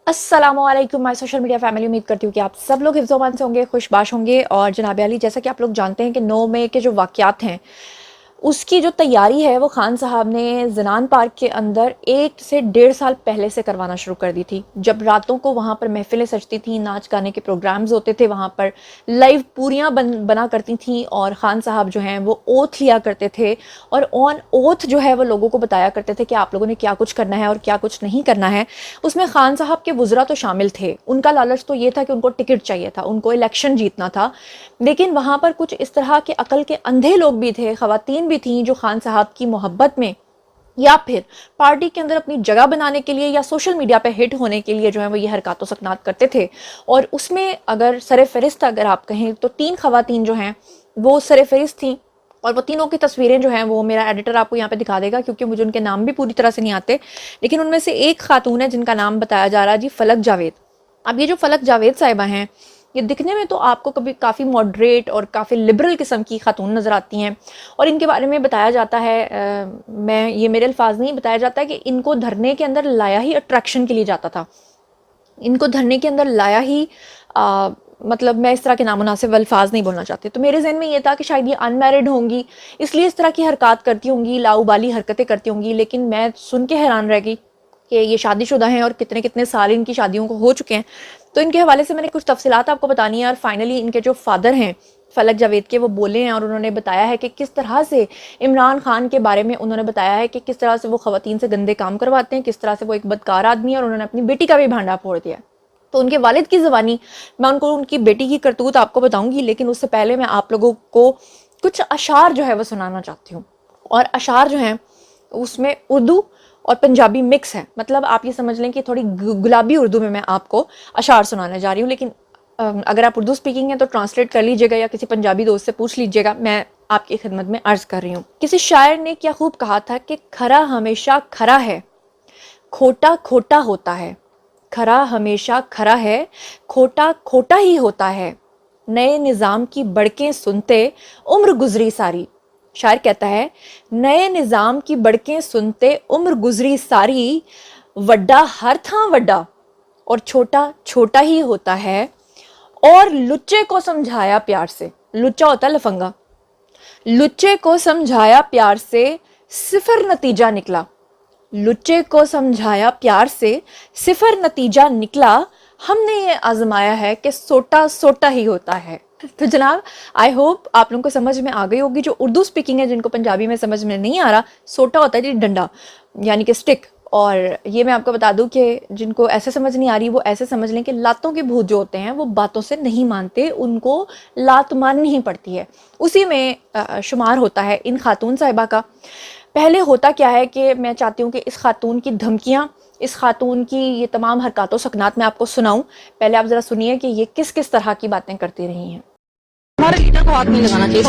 अस्सलाम वालेकुम my social media family. उम्मीद करती हूँ कि आप सब लोग हिफ्ज़-ओ-अमान से होंगे, खुशबाश होंगे। और जनाब अली, जैसा कि आप लोग जानते हैं कि 9 मई के जो वाक़यात हैं उसकी जो तैयारी है वो खान साहब ने ज़नान पार्क के अंदर 1 से 1.5 साल पहले से करवाना शुरू कर दी थी। जब रातों को वहाँ पर महफ़िलें सजती थीं, नाच गाने के प्रोग्राम्स होते थे, वहाँ पर लाइव पूरियाँ बना करती थीं और ख़ान साहब जो हैं वो ओथ लिया करते थे और ऑन ओथ जो है वो लोगों को बताया करते थे कि आप लोगों ने क्या कुछ करना है और क्या कुछ नहीं करना है। उसमें ख़ान साहब के वुज़रा तो शामिल थे। उनका लालच तो ये था कि उनको टिकट चाहिए था, उनको इलेक्शन जीतना था। लेकिन वहाँ पर कुछ इस तरह के अकल के अंधे लोग भी थे, ख़वातीन भी थीं, जो खान साहब की मोहब्बत में या फिर पार्टी के अंदर अपनी जगह बनाने के लिए या सोशल मीडिया पे हिट होने के लिए जो है वो ये हरकत व सकनात करते थे। और उसमें अगर सर फहरिस्त अगर आप कहें तो 3 ख़वातीन जो हैं वो सर फहरिस्त थीं। और वो तीनों की तस्वीरें जो हैं वो मेरा एडिटर आपको यहाँ पे दिखा देगा, क्योंकि मुझे उनके नाम भी पूरी तरह से नहीं आते। लेकिन उनमें से एक खातून है जिनका नाम बताया जा रहा है जी फलक जावेद। अब ये जो फलक जावेद साहिबा हैं, ये दिखने में तो आपको कभी काफ़ी मॉडरेट और काफ़ी लिबरल किस्म की खातून नज़र आती हैं। और इनके बारे में बताया जाता है, मैं ये मेरे अल्फाज नहीं, बताया जाता है कि इनको धरने के अंदर लाया ही अट्रैक्शन के लिए जाता था। इनको धरने के अंदर लाया ही मतलब मैं इस तरह के नामुनासिब अल्फाज नहीं बोलना चाहती। तो मेरे जहन में ये था कि शायद ये अनमैरिड होंगी, इसलिए इस तरह की हरकत करती होंगी, लाउबाली हरकतें करती होंगी। लेकिन मैं सुन के हैरान रह गई कि ये शादीशुदा हैं और कितने कितने साल इनकी शादियों को हो चुके हैं। तो इनके हवाले से मैंने कुछ तफसीलात आपको बतानी है। और फाइनली इनके जो फादर हैं फलक जावेद के, वो बोले हैं और उन्होंने बताया है कि किस तरह से इमरान खान के बारे में उन्होंने बताया है कि किस तरह से वो ख़वातीन से गंदे काम करवाते हैं, किस तरह से वो एक बदकार आदमी है और उन्होंने अपनी बेटी का भी भांडा फोड़ दिया। तो उनके वालिद की ज़बानी मैं उनको उनकी बेटी की करतूत आपको बताऊंगी, लेकिन उससे पहले मैं आप लोगों को कुछ अशार जो है वो सुनाना चाहती हूँ। और अशार जो हैं उसमें उर्दू और पंजाबी मिक्स है। मतलब आप ये समझ लें कि थोड़ी गुलाबी उर्दू में मैं आपको अशार सुनाने जा रही हूँ। लेकिन अगर आप उर्दू स्पीकिंग है तो ट्रांसलेट कर लीजिएगा या किसी पंजाबी दोस्त से पूछ लीजिएगा। मैं आपकी खिदमत में अर्ज कर रही हूँ। किसी शायर ने क्या खूब कहा था कि खरा हमेशा खरा है, खोटा खोटा होता है। खरा हमेशा खरा है, खोटा खोटा ही होता है। नए निज़ाम की बड़कें सुनते उम्र गुजरी सारी। शायर कहता है, नए निज़ाम की बड़कें सुनते उम्र गुजरी सारी। वड्डा हर था वड्डा और छोटा छोटा ही होता है। और लुच्चे को समझाया प्यार से, लुच्चा होता है लफंगा, लुच्चे को समझाया प्यार से सिफर नतीजा निकला। लुच्चे को समझाया प्यार से सिफर नतीजा निकला। हमने ये आजमाया है कि सोटा सोटा ही होता है। तो जनाब, आई होप आप लोगों को समझ में आ गई होगी। जो उर्दू स्पीकिंग है, जिनको पंजाबी में समझ में नहीं आ रहा, सोटा होता है जी डंडा, यानी कि स्टिक। और ये मैं आपको बता दूं कि जिनको ऐसे समझ नहीं आ रही वो ऐसे समझ लें कि लातों के भूत जो होते हैं वो बातों से नहीं मानते, उनको लात माननी ही पड़ती है। उसी में शुमार होता है इन खातून साहिबा का। पहले होता क्या है कि मैं चाहती हूँ कि इस खातून की धमकियाँ, इस खातून की ये तमाम हरकत व सकनात मैं आपको सुनाऊं। पहले आप ज़रा सुनिए कि ये किस किस तरह की बातें करती रही हैं। हमारे लीडर को हाथ नहीं लगाना चाहिए।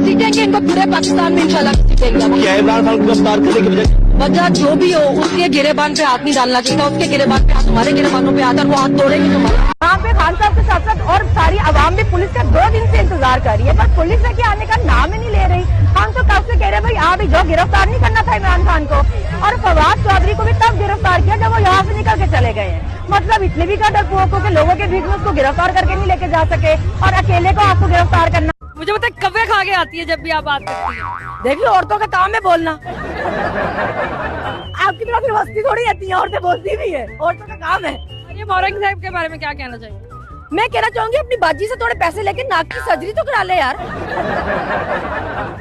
जीतेंगे इनको पूरे पाकिस्तान में इंशाल्लाह जीतेंगे। क्या इमरान खान को गिरफ्तार करने की वजह जो भी हो, उसके गिरेबान पे हाथ नहीं डालना चाहिए था। उसके गिरेबान पे हाथ, तुम्हारे गिरेबानों पे हाथ, और वो हाथ तोड़ेंगे तुम्हारे। यहाँ पे खान साहब के साथ साथ और सारी आवाम भी पुलिस का 2 दिन से इंतजार कर रही है, पर पुलिस के आने का नाम ही नहीं ले रही। हम तो कब से कह रहे भाई आप ही जाओ, गिरफ्तार नहीं करना था इमरान खान को। और फवाद चौधरी को भी तब गिरफ्तार किया जब वो यहाँ से निकल के चले गए हैं। मतलब इतने भी का डरपोक हो के लोगों के बीच में उसको गिरफ्तार करके नहीं लेके जा सके, और अकेले को आपको गिरफ्तार करना। मुझे पता है कब्बे खा के आती है जब भी आप बात करती है। देखिए, औरतों का काम है बोलना। आपकी तरफ फिर मस्ती थोड़ी रहती है, औरतें बोलती भी है, औरतों का काम है। ये मौरंग साहब के बारे में क्या कहना चाहिए? मैं कहना चाहूंगी अपनी बाजी से थोड़े पैसे लेके नाक की सर्जरी तो करा ले यार।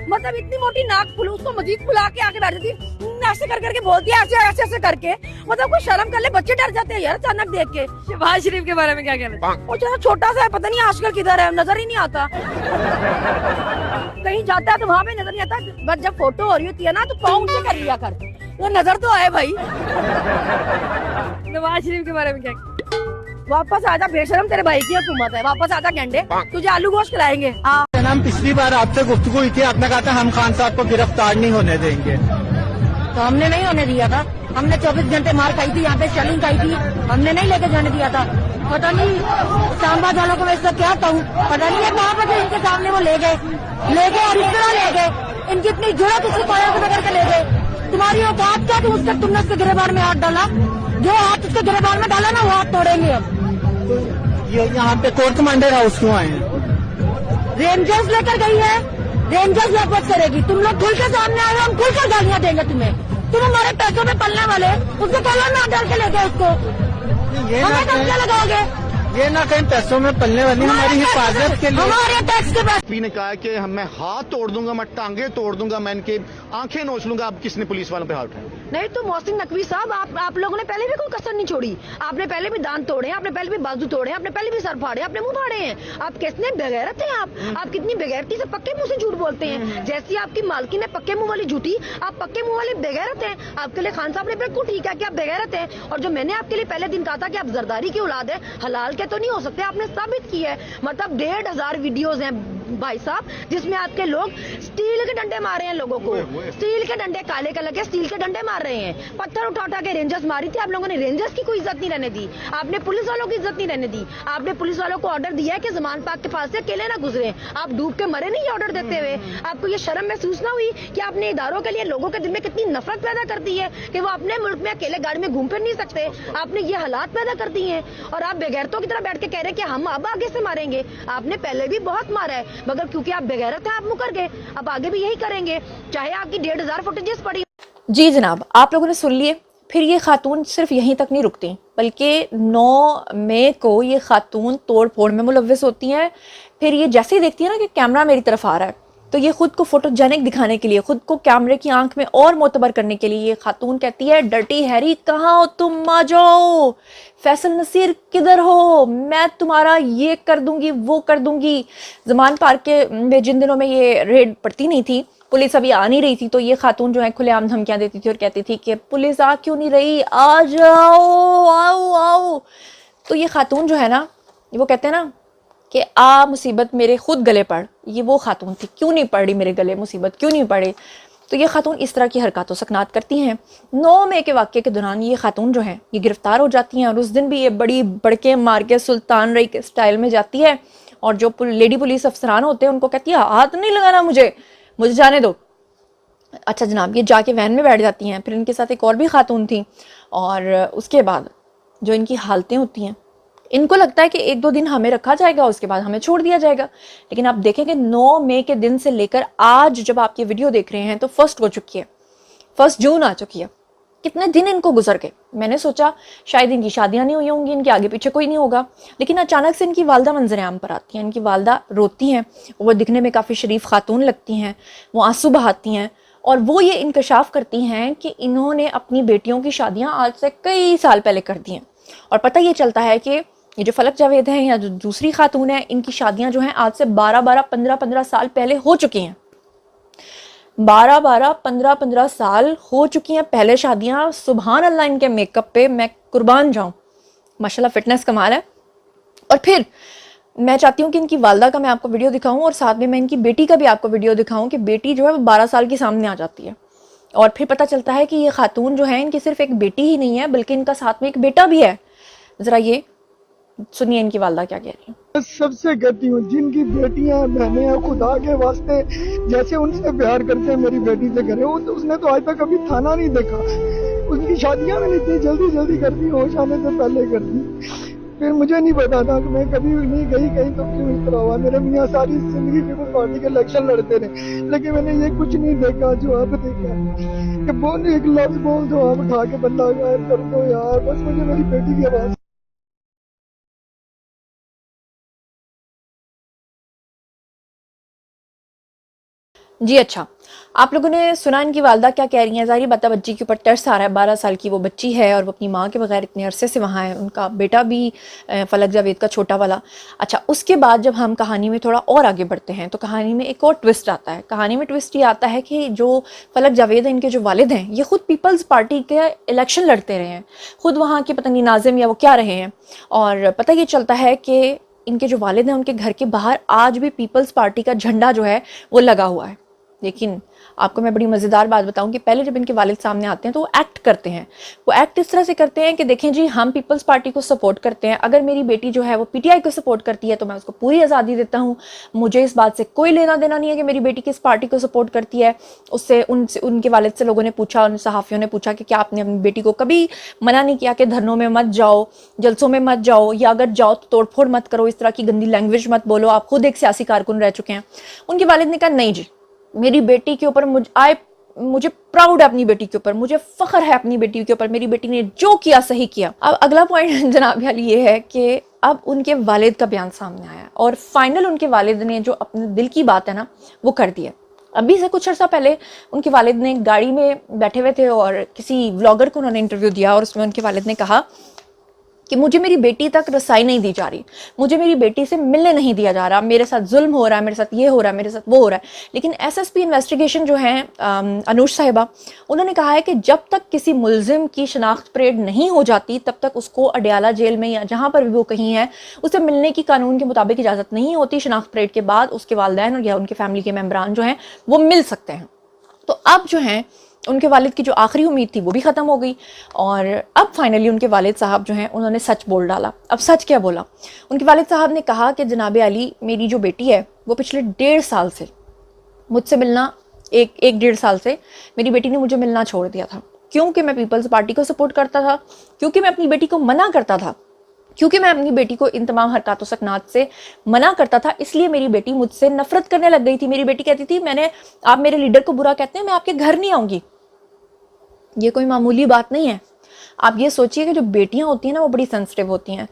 मतलब इतनी मोटी नाक फुल, उसको मजीद फुला के आके बैठ जाती, ऐसे कर करके बोलती है, ऐसे ऐसे ऐसे करके। मतलब कोई शर्म कर ले, बच्चे डर जाते हैं यार अचानक देख के। शहबाज शरीफ के बारे में क्या कहना चाहिए? वो जो छोटा सा है, पता नहीं आजकल किधर है, नजर ही नहीं आता। कहीं जाता है तो वहाँ पे नजर नहीं आता, बस जब फोटो हो रही होती है ना तो पाँव ऊंचे कर लिया कर, वो नजर तो आए भाई। नवाज शरीफ के बारे में क्या? वापस आजा बेशरम, तेरे भाई की हुकूमत है, वापस आजा गेंडे, तुझे आलू गोश्त खिलाएंगे। हम पिछली बार आपसे गुफ्तगू हुई थी, आपने कहा था हम खान साहब को गिरफ्तार नहीं होने देंगे। तो हमने नहीं होने दिया था, हमने 24 घंटे मार खाई थी, यहाँ पे शेलिंग खाई थी, हमने नहीं लेके जाने दिया था। पता नहीं सांबा वालों को मैं इसका क्या कहूँ, पता नहीं है कहाँ पर इनके सामने वो ले गए और इस तरह ले गए। इनकी इतनी जरूरत उसको पाया को पकड़ के ले गए। तुम्हारी औकात क्या, तुमने उसके गिरबान में हाथ डाला? जो हाथ उसके गिरबान में डाला ना, वो हाथ तोड़ेंगे हम। तो ये यहाँ पे कोर्ट कमांडर हाउस क्यों आए हैं? रेंजर्स लेकर गई है, रेंजर्स वापस करेगी। तुम लोग खुल के सामने आए हो, हम खुल कर गालियां देंगे तुम्हें। तुम हमारे पैसों में पलने वाले, उसको कॉलर में डाल के ले गए उसको, ये ना हमें धमकियां कहीं लगाओगे। ये ना कहीं पैसों में पलने वाली हमारी हिफाजत के लिए। हमारे टैक्स के पैसे। पी ने कहा है कि मैं हाथ तोड़ दूंगा, मैं टांगे तोड़ दूंगा, मैं इनके आंखें नोच लूंगा। आप किसने पुलिस वालों पे हाथ उठाया? नहीं तो मोहसिन नकवी साहब, आप लोगों ने पहले भी कोई कसर नहीं छोड़ी। आपने पहले भी दांत तोड़े हैं, आपने पहले भी बाजू तोड़े हैं, आपने पहले भी सर फाड़े, आपने मुंह फाड़े हैं। आप कितने बेगैरत हैं आप कितनी बेगैरती से पक्के मुंह से झूठ बोलते हैं। जैसी आपकी मालकिन है पक्के मुंह वाली झूठी, आप पक्के मुंह वाले बेगैरत हैं। आपके लिए खान साहब ने बिल्कुल ठीक है कि आप बेगैरत हैं। और जो मैंने आपके लिए पहले दिन कहा था कि आप जरदारी की औलाद है, हलाल के तो नहीं हो सकते, आपने साबित की है। मतलब 1500 वीडियोज हैं भाई साहब, जिसमें आपके लोग स्टील के डंडे मार रहे हैं लोगों को। स्टील के डंडे, काले कलर के स्टील के डंडे मार रहे हैं। पत्थर उठा उठा के रेंजर्स मारी थी। आप लोगों ने रेंजर्स की कोई इज्जत नहीं रहने दी, आपने पुलिस वालों की इज्जत नहीं रहने दी। आपने पुलिस वालों को ऑर्डर दिया है कि जमान पाक के पास से अकेले ना गुजरे। आप डूब के मरे नहीं ये ऑर्डर देते हुए। आपको ये शर्म महसूस ना हुई कि आपने इदारों के लिए लोगों के दिल में कितनी नफरत पैदा कर दी है कि वो अपने मुल्क में अकेले गाड़ी में घूम फिर नहीं सकते। आपने ये हालात पैदा कर दिए हैं और आप बेगैरतों की तरह बैठ के कह रहे हैं कि हम अब आगे से मारेंगे। आपने पहले भी बहुत मारा है, मगर क्योंकि आप बेगैरत हैं आप मुकर गए। अब आगे भी यही करेंगे, चाहे आपकी 1500 फुटेजेस पड़ी। जी जनाब, आप लोगों ने सुन लिए। फिर ये खातून सिर्फ यहीं तक नहीं रुकती, बल्कि 9 मई को ये खातून तोड़ फोड़ में मुलव्वस होती हैं। फिर ये जैसे ही देखती है ना कि कैमरा मेरी तरफ आ रहा है, तो ये खुद को फोटोजेनिक दिखाने के लिए, खुद को कैमरे की आंख में और मोतबर करने के लिए ये खातून कहती है, डर्टी हैरी कहाँ हो तुम, आ जाओ। फैसल नसीर किधर हो, मैं तुम्हारा ये कर दूंगी वो कर दूंगी। जमान पार्क के में जिन दिनों में ये रेड पड़ती नहीं थी, पुलिस अभी आ नहीं रही थी, तो ये खातून जो है खुलेआम धमकियां देती थी और कहती थी कि पुलिस आ क्यों नहीं रही, आ जाओ, आओ आओ। तो ये खातून जो है ना, वो कहते हैं ना कि आ मुसीबत मेरे खुद गले पड़, ये वो खातून थी। क्यों नहीं पड़ रही मेरे गले मुसीबत, क्यों नहीं पड़े? तो ये खातून इस तरह की हरकतों सकनात करती हैं। 9 मई के वाक़े के दौरान ये खातून जो है ये गिरफ्तार हो जाती हैं और उस दिन भी ये बड़ी बड़के मार के सुल्तान रही के स्टाइल में जाती है और जो लेडी पुलिस अफसरान होते हैं उनको कहती है हाथ नहीं लगाना मुझे जाने दो। अच्छा जनाब, ये जाके वैन में बैठ जाती हैं। फिर इनके साथ एक और भी खातून थी और उसके बाद जो इनकी हालतें होती हैं, इनको लगता है कि 1-2 दिन हमें रखा जाएगा, उसके बाद हमें छोड़ दिया जाएगा। लेकिन आप देखें कि 9 मई के दिन से लेकर आज जब आप ये वीडियो देख रहे हैं तो 1 हो चुकी है, 1 जून आ चुकी है। कितने दिन इनको गुजर गए। मैंने सोचा शायद इनकी शादियां नहीं हुई होंगी, इनके आगे पीछे कोई नहीं होगा, लेकिन अचानक से इनकी वालदा मंजर आम पर आती हैं। इनकी वालदा रोती हैं, वो दिखने में काफ़ी शरीफ खातून लगती हैं, वो आंसू बहाती हैं और वो ये इंकशाफ करती हैं कि इन्होंने अपनी बेटियों की शादियां आज से कई साल पहले कर दी हैं। और पता ये चलता है कि ये जो फलक जावेद हैं या जो दूसरी खातून है, इनकी शादियां जो हैं आज से 12-12, 15-15 साल पहले हो चुकी हैं। 12-12, 15-15 साल हो चुकी हैं पहले शादियां। सुभान अल्लाह, इनके मेकअप पे मैं कुर्बान जाऊं, माशाल्लाह फिटनेस कमाल है। और फिर मैं चाहती हूँ कि इनकी वालदा का मैं आपको वीडियो दिखाऊं और साथ में मैं इनकी बेटी का भी आपको वीडियो दिखाऊं कि बेटी जो है वो 12 साल की सामने आ जाती है और फिर पता चलता है कि ये खातून जो है इनकी सिर्फ एक बेटी ही नहीं है बल्कि इनका साथ में एक बेटा भी है। जरा ये सुनिए इनकी वालदा क्या कह रही है। सबसे कहती हूँ जिनकी बेटियां बहनें हैं, खुदा के वास्ते जैसे उनसे प्यार करते हैं मेरी बेटी से करें। उसने तो आज तक कभी थाना नहीं देखा। उनकी शादियां मैंने इतनी जल्दी जल्दी कर दी, होश आने से पहले कर दी। फिर मुझे नहीं पता था कि मैं कभी नहीं गई कहीं तो क्यों इस तरह हुआ। मेरे मियाँ सारी जिंदगी पीपल्स पार्टी के इलेक्शन लड़ते रहे, लेकिन मैंने ये कुछ नहीं देखा जो आप देखा कि बोल एक लफ्ज बोल दो आप उठा के बंदा गायब कर दो यार। बस मुझे मेरी बेटी की आवाज। जी अच्छा, आप लोगों ने सुना इनकी वालदा क्या कह रही हैं। ज़ाहिर बात है बच्ची के ऊपर तरस आ रहा है। 12 साल की वो बच्ची है और वो अपनी माँ के बगैर इतने अरसे से वहाँ है। उनका बेटा भी फलक जावेद का छोटा वाला। अच्छा, उसके बाद जब हम कहानी में थोड़ा और आगे बढ़ते हैं तो कहानी में एक और ट्विस्ट आता है। कहानी में ट्विस्ट ये आता है कि जो फलक जावेद हैं, इनके जो वालिद हैं, ये खुद पीपल्स पार्टी के इलेक्शन लड़ते रहे हैं, खुद वहाँ के पता नहीं नाजिम या वो क्या रहे हैं। और पता ये चलता है कि इनके जो वालिद हैं उनके घर के बाहर आज भी पीपल्स पार्टी का झंडा जो है वो लगा हुआ है। لیکن آپ کو میں بڑی مزیدار بات بتاؤں کہ پہلے جب ان کے والد سامنے آتے ہیں تو وہ ایکٹ کرتے ہیں. وہ ایکٹ اس طرح سے کرتے ہیں کہ دیکھیں جی ہم پیپلز پارٹی کو سپورٹ کرتے ہیں, اگر میری بیٹی جو ہے وہ پی ٹی آئی کو سپورٹ کرتی ہے تو میں اس کو پوری آزادی دیتا ہوں, مجھے اس بات سے کوئی لینا دینا نہیں ہے کہ میری بیٹی کس پارٹی کو سپورٹ کرتی ہے. اس سے ان کے والد سے لوگوں نے پوچھا, ان صحافیوں نے پوچھا کہ کیا آپ نے اپنی بیٹی کو کبھی منع نہیں کیا کہ دھرنوں میں مت جاؤ, جلسوں میں مت جاؤ, یا اگر جاؤ تو توڑ پھوڑ مت کرو, اس طرح کی گندی لینگویج مت بولو, آپ خود ایک سیاسی کارکن رہ چکے ہیں. ان کے والد نے کہا نہیں جی, میری بیٹی کے اوپر مجھے پراؤڈ ہے اپنی بیٹی کے اوپر, مجھے فخر ہے اپنی بیٹی کے اوپر, میری بیٹی نے جو کیا صحیح کیا. اب اگلا پوائنٹ جناب عالی یہ ہے کہ اب ان کے والد کا بیان سامنے آیا اور فائنل ان کے والد نے جو اپنے دل کی بات ہے نا وہ کر دی ہے. ابھی سے کچھ عرصہ پہلے ان کے والد نے گاڑی میں بیٹھے ہوئے تھے اور کسی ولاگر کو انہوں نے انٹرویو دیا, اور اس میں ان کے والد نے کہا کہ مجھے میری بیٹی تک رسائی نہیں دی جا رہی, مجھے میری بیٹی سے ملنے نہیں دیا جا رہا, میرے ساتھ ظلم ہو رہا ہے, میرے ساتھ یہ ہو رہا ہے, میرے ساتھ وہ ہو رہا ہے. لیکن ایس ایس پی انویسٹیگیشن جو ہیں انوش صاحبہ, انہوں نے کہا ہے کہ جب تک کسی ملزم کی شناخت پریڈ نہیں ہو جاتی تب تک اس کو اڈیالہ جیل میں یا جہاں پر بھی وہ کہیں ہے اسے ملنے کی قانون کے مطابق اجازت نہیں ہوتی. شناخت پریڈ کے بعد اس کے والدین اور یا ان کے فیملی کے ممبران جو ہیں وہ مل سکتے ہیں. تو اب جو ہیں ان کے والد کی جو آخری امید تھی وہ بھی ختم ہو گئی, اور اب فائنلی ان کے والد صاحب جو ہیں انہوں نے سچ بول ڈالا. اب سچ کیا بولا؟ ان کے والد صاحب نے کہا کہ جناب عالی, میری جو بیٹی ہے وہ پچھلے 1.5 سال سے مجھ سے ملنا, ایک 1.5 سال سے میری بیٹی نے مجھے ملنا چھوڑ دیا تھا, کیونکہ میں پیپلز پارٹی کو سپورٹ کرتا تھا, کیونکہ میں اپنی بیٹی کو منع کرتا تھا, کیونکہ میں اپنی بیٹی کو ان تمام حرکات و سکنات سے منع کرتا تھا, اس لیے میری بیٹی مجھ سے نفرت کرنے لگ گئی تھی. میری بیٹی کہتی تھی آپ میرے لیڈر کو برا کہتے ہیں, میں آپ کے گھر نہیں آؤں گی. یہ کوئی معمولی بات نہیں ہے. آپ یہ سوچئے کہ جو بیٹیاں ہوتی ہیں نا وہ بڑی سینسٹیو ہوتی ہیں,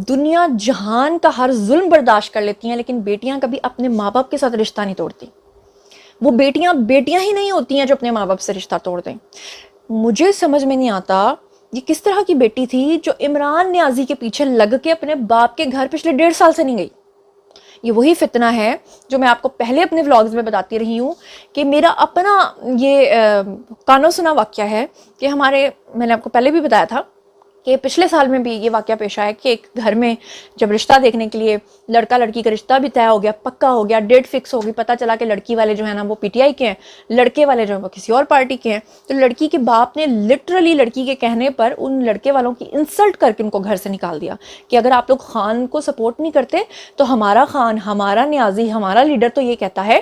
دنیا جہان کا ہر ظلم برداشت کر لیتی ہیں, لیکن بیٹیاں کبھی اپنے ماں باپ کے ساتھ رشتہ نہیں توڑتی. وہ بیٹیاں ہی نہیں ہوتی ہیں جو اپنے ماں باپ سے رشتہ توڑ دیں. مجھے سمجھ میں نہیں آتا یہ کس طرح کی بیٹی تھی جو عمران نیازی کے پیچھے لگ کے اپنے باپ کے گھر پچھلے 1.5 سال سے نہیں گئی. یہ وہی فتنہ ہے جو میں آپ کو پہلے اپنے ولاگز میں بتاتی رہی ہوں کہ میرا اپنا یہ کانوں سنا واقعہ ہے کہ میں نے آپ کو پہلے بھی بتایا تھا کہ پچھلے سال میں بھی یہ واقعہ پیش آیا کہ ایک گھر میں جب رشتہ دیکھنے کے لیے لڑکا لڑکی کا رشتہ بھی طے ہو گیا, پکا ہو گیا, ڈیٹ فکس ہو گئی, پتہ چلا کہ لڑکی والے جو ہیں نا وہ پی ٹی آئی کے ہیں, لڑکے والے جو ہیں وہ کسی اور پارٹی کے ہیں. تو لڑکی کے باپ نے لٹرلی لڑکی کے کہنے پر ان لڑکے والوں کی انسلٹ کر کے ان کو گھر سے نکال دیا کہ اگر آپ لوگ خان کو سپورٹ نہیں کرتے تو ہمارا خان, ہمارا نیازی, ہمارا لیڈر تو یہ کہتا ہے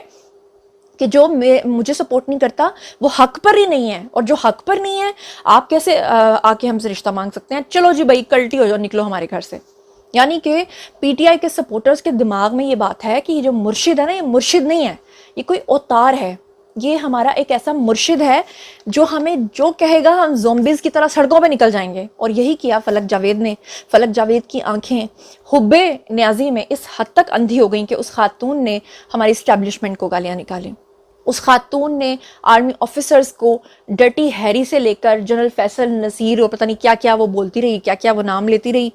کہ جو مجھے سپورٹ نہیں کرتا وہ حق پر ہی نہیں ہے, اور جو حق پر نہیں ہے آپ کیسے آ کے ہم سے رشتہ مانگ سکتے ہیں, چلو جی بھائی کلٹی ہو جاؤ, نکلو ہمارے گھر سے. یعنی کہ پی ٹی آئی کے سپورٹرز کے دماغ میں یہ بات ہے کہ یہ جو مرشد ہے نا, یہ مرشد نہیں ہے, یہ کوئی اوتار ہے. یہ ہمارا ایک ایسا مرشد ہے جو ہمیں جو کہے گا ہم زومبیز کی طرح سڑکوں پہ نکل جائیں گے. اور یہی کیا فلک جاوید نے. فلک جاوید کی آنکھیں حب نیازی میں اس حد تک اندھی ہو گئیں کہ اس خاتون نے ہماری اسٹیبلشمنٹ کو گالیاں نکالیں. اس خاتون نے آرمی آفیسرز کو ڈرٹی ہیری سے لے کر جنرل فیصل نصیر اور پتہ نہیں کیا کیا وہ بولتی رہی, کیا کیا وہ نام لیتی رہی,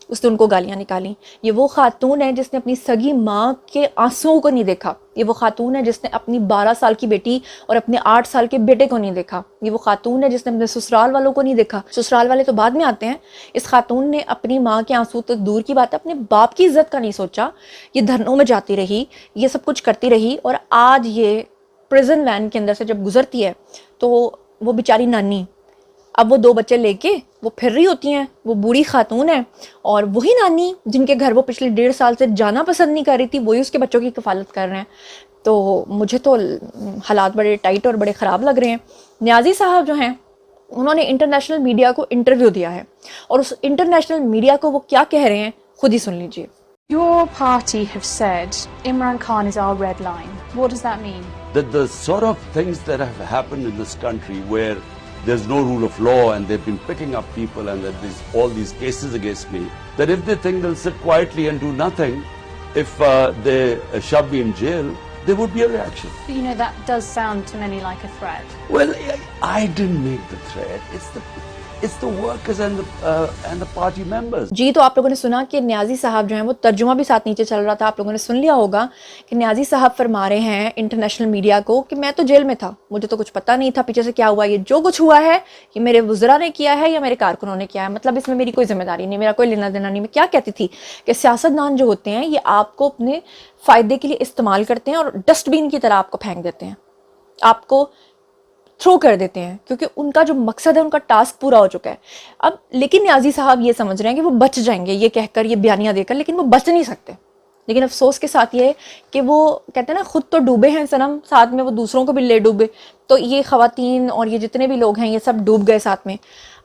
اس نے ان کو گالیاں نکالیں. یہ وہ خاتون ہے جس نے اپنی سگی ماں کے آنسوؤں کو نہیں دیکھا. یہ وہ خاتون ہے جس نے اپنی 12 سال کی بیٹی اور اپنے 8 سال کے بیٹے کو نہیں دیکھا. یہ وہ خاتون ہے جس نے اپنے سسرال والوں کو نہیں دیکھا. سسرال والے تو بعد میں آتے ہیں. اس خاتون نے اپنی ماں کے آنسو تو دور کی بات ہے اپنے باپ کی عزت کا نہیں سوچا. یہ دھرنوں میں جاتی رہی, یہ سب کچھ کرتی رہی, اور آج یہ پریزن وین کے اندر سے جب گزرتی ہے تو وہ بیچاری نانی اب وہ 2 بچے لے کے وہ پھر رہی ہوتی ہیں. وہ بوڑھی خاتون ہے, اور وہی نانی جن کے گھر وہ پچھلے 1.5 سال سے جانا پسند نہیں کر رہی تھی وہی اس کے بچوں کی کفالت کر رہے ہیں. تو مجھے تو حالات بڑے ٹائٹ اور بڑے خراب لگ رہے ہیں. نیازی صاحب جو ہیں انہوں نے انٹرنیشنل میڈیا کو انٹرویو دیا ہے, اور اس انٹرنیشنل میڈیا کو وہ کیا کہہ رہے ہیں خود ہی سن لیجئے. Your party have said Imran Khan is our red line. What does that mean? That the sort of things that have happened in this country where there's no rule of law and they've been picking up people and that there's all these cases against me, that if they think they'll sit quietly and do nothing, if they shove me in jail, there would be a reaction. But you know, that does sound to many like a threat. Well, I didn't make the threat. It's the workers and the party members. جی تو آپ لوگوں نے سنا کہ نیازی صاحب جو ہیں وہ ترجمہ بھی ساتھ نیچے چل رہا تھا. آپ لوگوں نے سن لیا ہوگا کہ نیازی صاحب فرما رہے ہیں انٹرنیشنل میڈیا کو کہ میں تو جیل میں تھا, مجھے تو کچھ پتہ نہیں تھا پیچھے سے کیا ہوا. یہ جو کچھ ہوا ہے یہ میرے وزراء نے کیا ہے یا میرے کارکنوں نے کیا ہے, مطلب اس میں میری کوئی ذمہ داری نہیں, میرا کوئی لینا دینا نہیں. میں کیا کہتی تھی کہ سیاستدان جو ہوتے ہیں یہ آپ کو اپنے فائدے کے لیے استعمال کرتے ہیں اور ڈسٹ بین کی طرح آپ کو پھینک دیتے ہیں. آپ کو تھرو کر دیتے ہیں کیونکہ ان کا جو مقصد ہے ان کا ٹاسک پورا ہو چکا ہے. اب لیکن نیازی صاحب یہ سمجھ رہے ہیں کہ وہ بچ جائیں گے یہ کہہ کر, یہ بیانیہ دے کر, لیکن وہ بچ نہیں سکتے. لیکن افسوس کے ساتھ یہ ہے کہ وہ کہتے ہیں نا خود تو ڈوبے ہیں صنم, ساتھ میں وہ دوسروں کو بھی لے ڈوبے. تو یہ خواتین اور یہ جتنے بھی لوگ ہیں یہ سب ڈوب گئے ساتھ میں.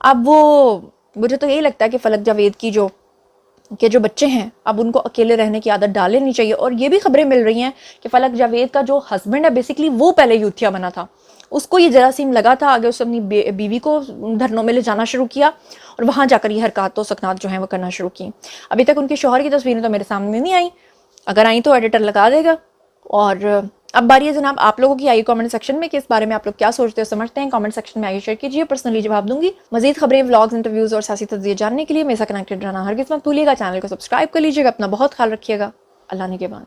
اب وہ مجھے تو یہی لگتا ہے کہ فلک جاوید کی جو بچے ہیں اب ان کو اکیلے رہنے کی عادت ڈال لینی چاہیے. اور یہ بھی خبریں مل رہی ہیں کہ فلک جاوید کا جو ہسبینڈ ہے بیسکلی وہ پہلے یوتھیا بنا تھا, اس کو یہ جراثیم لگا تھا, آگے اس نے اپنی بیوی کو دھرنوں میں لے جانا شروع کیا اور وہاں جا کر یہ حرکات و سکنات جو ہیں وہ کرنا شروع کی. ابھی تک ان کے شوہر کی تصویریں تو میرے سامنے نہیں آئیں, اگر آئیں تو ایڈیٹر لگا دے گا. اور اب باری ہے جناب آپ لوگوں کی, آئیے کامنٹ سیکشن میں کہ اس بارے میں آپ لوگ کیا سوچتے ہو سمجھتے ہیں, کامنٹ سیکشن میں آئیے شیئر کیجیے, پرسنلی جواب دوں گی. مزید خبریں, ولاگز, انٹرویوز اور سیاسی تجزیے جاننے کے لیے میرے ساتھ کنیکٹڈ رہنا ہرگز مت بھولیے گا. چینل کو سبسکرائب کر لیجیے گا. اپنا بہت خیال رکھیے گا. اللہ نگہبان.